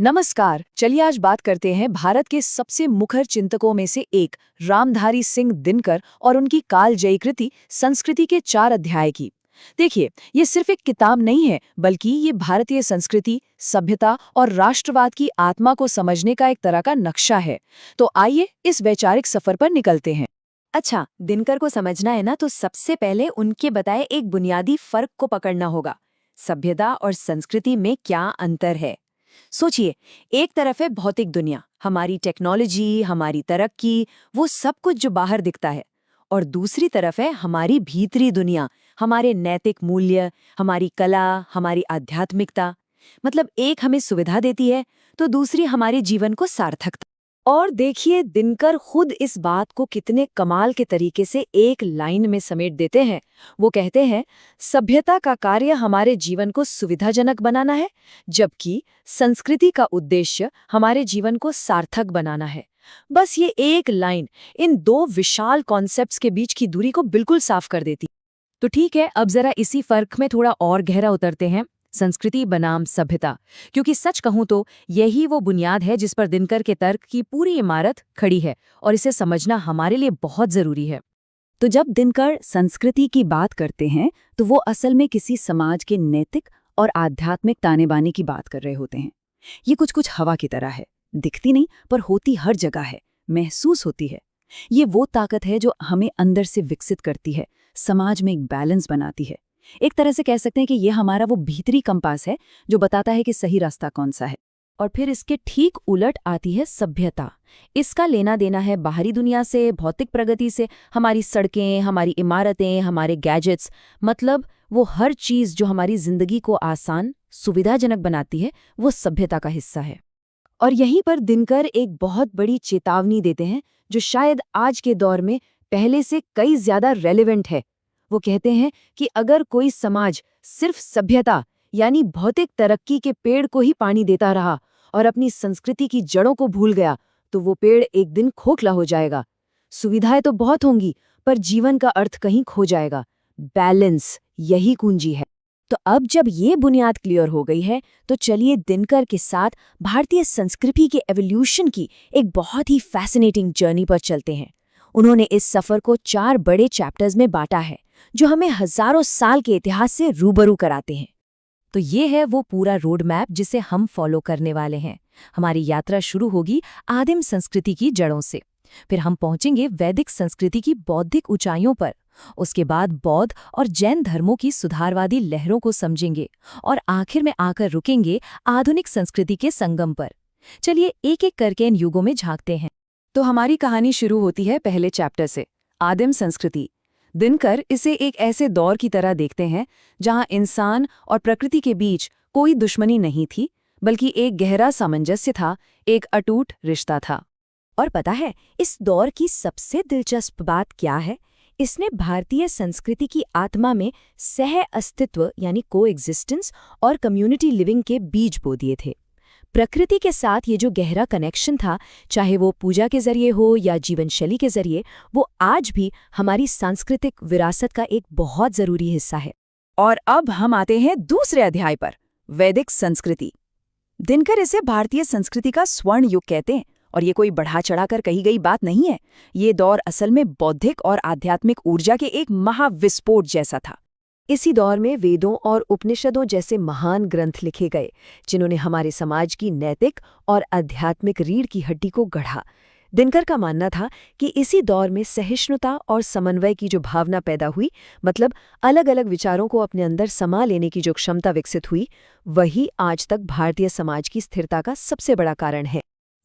नमस्कार। चलिए आज बात करते हैं भारत के सबसे मुखर चिंतकों में से एक रामधारी सिंह दिनकर और उनकी कालजयी कृति संस्कृति के 4 अध्याय की। देखिए, ये सिर्फ एक किताब नहीं है, बल्कि ये भारतीय संस्कृति, सभ्यता और राष्ट्रवाद की आत्मा को समझने का एक तरह का नक्शा है। तो आइए इस वैचारिक सफर पर निकलते हैं। अच्छा, दिनकर को समझना है ना, तो सबसे पहले उनके बताए एक बुनियादी फर्क को पकड़ना होगा। सभ्यता और संस्कृति में क्या अंतर है? सोचिए, एक तरफ है भौतिक दुनिया, हमारी टेक्नोलॉजी, हमारी तरक्की, वो सब कुछ जो बाहर दिखता है। और दूसरी तरफ है हमारी भीतरी दुनिया, हमारे नैतिक मूल्य, हमारी कला, हमारी आध्यात्मिकता। मतलब एक हमें सुविधा देती है, तो दूसरी हमारे जीवन को सार्थकता। और देखिए, दिनकर खुद इस बात को कितने कमाल के तरीके से एक लाइन में समेट देते हैं। वो कहते हैं, सभ्यता का कार्य हमारे जीवन को सुविधाजनक बनाना है, जबकि संस्कृति का उद्देश्य हमारे जीवन को सार्थक बनाना है। बस ये एक लाइन इन 2 विशाल कॉन्सेप्ट्स के बीच की दूरी को बिल्कुल साफ कर देती। तो ठीक है, अब जरा इसी फर्क में थोड़ा और गहरा उतरते हैं। संस्कृति बनाम सभ्यता, क्योंकि सच कहूं तो यही वो बुनियाद है जिस पर दिनकर के तर्क की पूरी इमारत खड़ी है, और इसे समझना हमारे लिए बहुत जरूरी है। तो जब दिनकर संस्कृति की बात करते हैं, तो वो असल में किसी समाज के नैतिक और आध्यात्मिक ताने बाने की बात कर रहे होते हैं। ये कुछ हवा की तरह है, दिखती नहीं पर होती हर जगह है, महसूस होती है। ये वो ताकत है जो हमें अंदर से विकसित करती है, समाज में एक बैलेंस बनाती है। एक तरह से कह सकते हैं कि ये हमारा वो भीतरी कंपास है जो बताता है कि सही रास्ता कौन सा है। और फिर इसके ठीक उलट आती है सभ्यता। इसका लेना देना है बाहरी दुनिया से, भौतिक प्रगति से, हमारी सड़कें, हमारी इमारतें, हमारे गैजेट्स, मतलब वो हर चीज जो हमारी जिंदगी को आसान, सुविधाजनक बनाती है, वो सभ्यता का हिस्सा है। और यहीं पर दिनकर एक बहुत बड़ी चेतावनी देते हैं, जो शायद आज के दौर में पहले से कई ज्यादा रेलेवेंट है। वो कहते हैं कि अगर कोई समाज सिर्फ सभ्यता यानी भौतिक तरक्की के पेड़ को ही पानी देता रहा और अपनी संस्कृति की जड़ों को भूल गया, तो वो पेड़ एक दिन खोखला हो जाएगा। सुविधाएं तो बहुत होंगी, पर जीवन का अर्थ कहीं खो जाएगा। बैलेंस यही कुंजी है। तो अब जब ये बुनियाद क्लियर हो गई है, तो चलिए दिनकर के साथ भारतीय संस्कृति के एवोल्यूशन की एक बहुत ही फैसिनेटिंग जर्नी पर चलते हैं। उन्होंने इस सफर को 4 बड़े चैप्टर्स में बांटा है, जो हमें हजारों साल के इतिहास से रूबरू कराते हैं। तो ये है वो पूरा रोड मैप जिसे हम फॉलो करने वाले हैं। हमारी यात्रा शुरू होगी आदिम संस्कृति की जड़ों से, फिर हम पहुंचेंगे वैदिक संस्कृति की बौद्धिक ऊंचाइयों पर, उसके बाद बौद्ध और जैन धर्मों की सुधारवादी लहरों को समझेंगे, और आखिर में आकर रुकेंगे आधुनिक संस्कृति के संगम पर। चलिए एक एक करके इन युगों में झांकते हैं। तो हमारी कहानी शुरू होती है पहले चैप्टर से, आदिम संस्कृति। दिनकर इसे एक ऐसे दौर की तरह देखते हैं जहां इंसान और प्रकृति के बीच कोई दुश्मनी नहीं थी, बल्कि एक गहरा सामंजस्य था, एक अटूट रिश्ता था। और पता है इस दौर की सबसे दिलचस्प बात क्या है? इसने भारतीय संस्कृति की आत्मा में सह अस्तित्व यानी कोएग्जिस्टेंस और कम्युनिटी लिविंग के बीज बो दिए थे। प्रकृति के साथ ये जो गहरा कनेक्शन था, चाहे वो पूजा के जरिए हो या जीवन शैली के जरिए, वो आज भी हमारी सांस्कृतिक विरासत का एक बहुत जरूरी हिस्सा है। और अब हम आते हैं दूसरे अध्याय पर, वैदिक संस्कृति। दिनकर इसे भारतीय संस्कृति का स्वर्ण युग कहते हैं, और ये कोई बढ़ा चढ़ाकर कही गई बात नहीं है। ये दौर असल में बौद्धिक और आध्यात्मिक ऊर्जा के एक महाविस्फोट जैसा था। इसी दौर में वेदों और उपनिषदों जैसे महान ग्रंथ लिखे गए, जिन्होंने हमारे समाज की नैतिक और आध्यात्मिक रीढ़ की हड्डी को गढ़ा। दिनकर का मानना था कि इसी दौर में सहिष्णुता और समन्वय की जो भावना पैदा हुई, मतलब अलग अलग विचारों को अपने अंदर समा लेने की जो क्षमता विकसित हुई, वही आज तक भारतीय समाज की स्थिरता का सबसे बड़ा कारण है।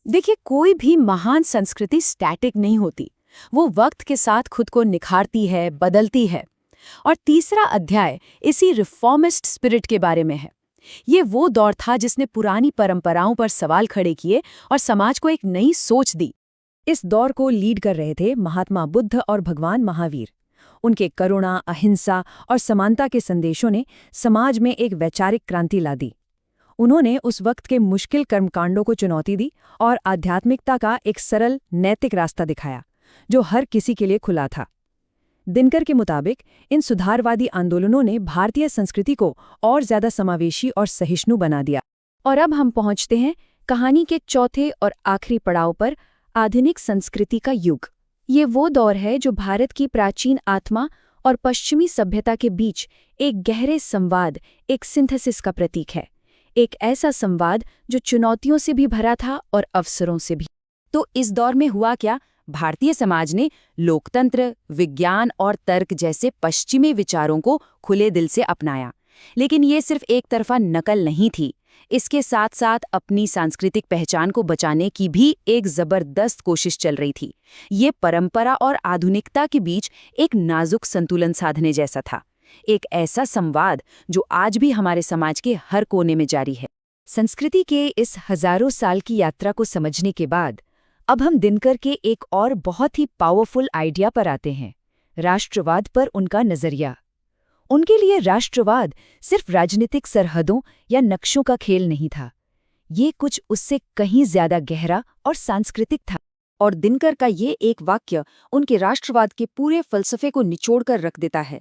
देखिए, कोई भी महान संस्कृति स्टैटिक नहीं होती, वो वक्त के साथ खुद को निखारती है, बदलती है। और तीसरा अध्याय इसी रिफॉर्मिस्ट स्पिरिट के बारे में है। ये वो दौर था जिसने पुरानी परंपराओं पर सवाल खड़े किए और समाज को एक नई सोच दी। इस दौर को लीड कर रहे थे महात्मा बुद्ध और भगवान महावीर। उनके करुणा, अहिंसा और समानता के संदेशों ने समाज में एक वैचारिक क्रांति ला दी। उन्होंने उस वक्त के मुश्किल कर्मकांडों को चुनौती दी और आध्यात्मिकता का एक सरल नैतिक रास्ता दिखाया, जो हर किसी के लिए खुला था। दिनकर के मुताबिक इन सुधारवादी आंदोलनों ने भारतीय संस्कृति को और ज्यादा समावेशी और सहिष्णु बना दिया। और अब हम पहुंचते हैं कहानी के चौथे और आखिरी पड़ाव पर आधुनिक संस्कृति का युग। ये वो दौर है जो भारत की प्राचीन आत्मा और पश्चिमी सभ्यता के बीच एक गहरे संवाद, एक सिंथेसिस का प्रतीक है। एक ऐसा संवाद जो चुनौतियों से भी भरा था और अवसरों से भी। तो इस दौर में हुआ क्या? भारतीय समाज ने लोकतंत्र, विज्ञान और तर्क जैसे पश्चिमी विचारों को खुले दिल से अपनाया। लेकिन ये सिर्फ एक तरफा नकल नहीं थी। इसके साथ साथ अपनी सांस्कृतिक पहचान को बचाने की भी एक जबरदस्त कोशिश चल रही थी। ये परंपरा और आधुनिकता के बीच एक नाजुक संतुलन साधने जैसा था। एक ऐसा संवाद जो आज भी हमारे समाज के हर कोने में जारी है। संस्कृति के इस हजारों साल की यात्रा को समझने के बाद अब हम दिनकर के एक और बहुत ही पावरफुल आइडिया पर आते हैं, राष्ट्रवाद पर उनका नजरिया। उनके लिए राष्ट्रवाद सिर्फ राजनीतिक सरहदों या नक्शों का खेल नहीं था। ये कुछ उससे कहीं ज्यादा गहरा और सांस्कृतिक था। और दिनकर का ये एक वाक्य उनके राष्ट्रवाद के पूरे फलसफे को निचोड़कर रख देता है।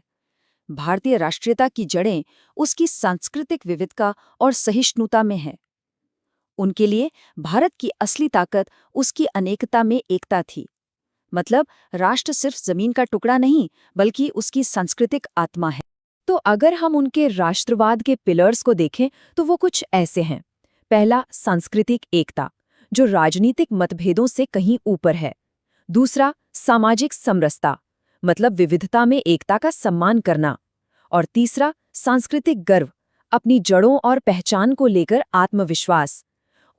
भारतीय राष्ट्रीयता की जड़ें उसकी सांस्कृतिक विविधता और सहिष्णुता में है। उनके लिए भारत की असली ताकत उसकी अनेकता में एकता थी। मतलब राष्ट्र सिर्फ जमीन का टुकड़ा नहीं, बल्कि उसकी सांस्कृतिक आत्मा है। तो अगर हम उनके राष्ट्रवाद के पिलर्स को देखें तो वो कुछ ऐसे हैं। पहला, सांस्कृतिक एकता, जो राजनीतिक मतभेदों से कहीं ऊपर है। दूसरा, सामाजिक समरसता, मतलब विविधता में एकता का सम्मान करना। और तीसरा, सांस्कृतिक गर्व, अपनी जड़ों और पहचान को लेकर आत्मविश्वास।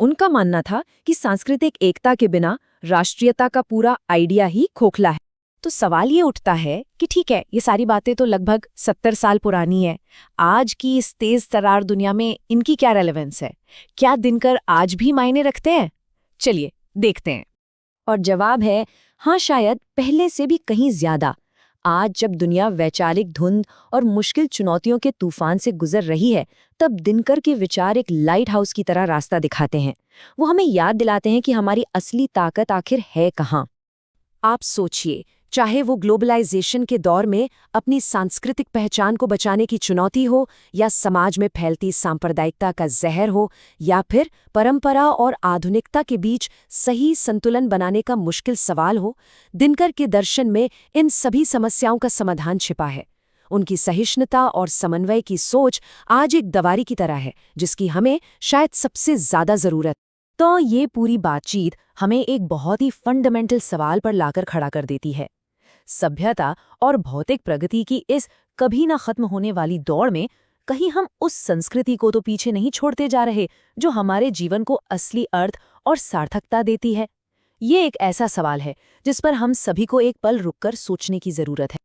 उनका मानना था कि सांस्कृतिक एकता के बिना राष्ट्रीयता का पूरा आइडिया ही खोखला है। तो सवाल ये उठता है कि ठीक है, ये सारी बातें तो लगभग 70 साल पुरानी है। आज की इस तेज तरार दुनिया में इनकी क्या रेलेवेंस है? क्या दिनकर आज भी मायने रखते हैं? चलिए देखते हैं। और जवाब है हाँ, शायद पहले से भी कहीं ज्यादा। आज जब दुनिया वैचारिक धुंध और मुश्किल चुनौतियों के तूफान से गुजर रही है, तब दिनकर के विचार एक लाइट हाउस की तरह रास्ता दिखाते हैं। वो हमें याद दिलाते हैं कि हमारी असली ताकत आखिर है कहाँ। आप सोचिए, चाहे वो ग्लोबलाइजेशन के दौर में अपनी सांस्कृतिक पहचान को बचाने की चुनौती हो, या समाज में फैलती सांप्रदायिकता का जहर हो, या फिर परंपरा और आधुनिकता के बीच सही संतुलन बनाने का मुश्किल सवाल हो, दिनकर के दर्शन में इन सभी समस्याओं का समाधान छिपा है। उनकी सहिष्णुता और समन्वय की सोच आज एक दवारी की तरह है, जिसकी हमें शायद सबसे ज्यादा जरूरत। तो ये पूरी बातचीत हमें एक बहुत ही फंडामेंटल सवाल पर लाकर खड़ा कर देती है। सभ्यता और भौतिक प्रगति की इस कभी ना खत्म होने वाली दौड़ में कहीं हम उस संस्कृति को तो पीछे नहीं छोड़ते जा रहे जो हमारे जीवन को असली अर्थ और सार्थकता देती है? ये एक ऐसा सवाल है जिस पर हम सभी को एक पल रुककर सोचने की जरूरत है।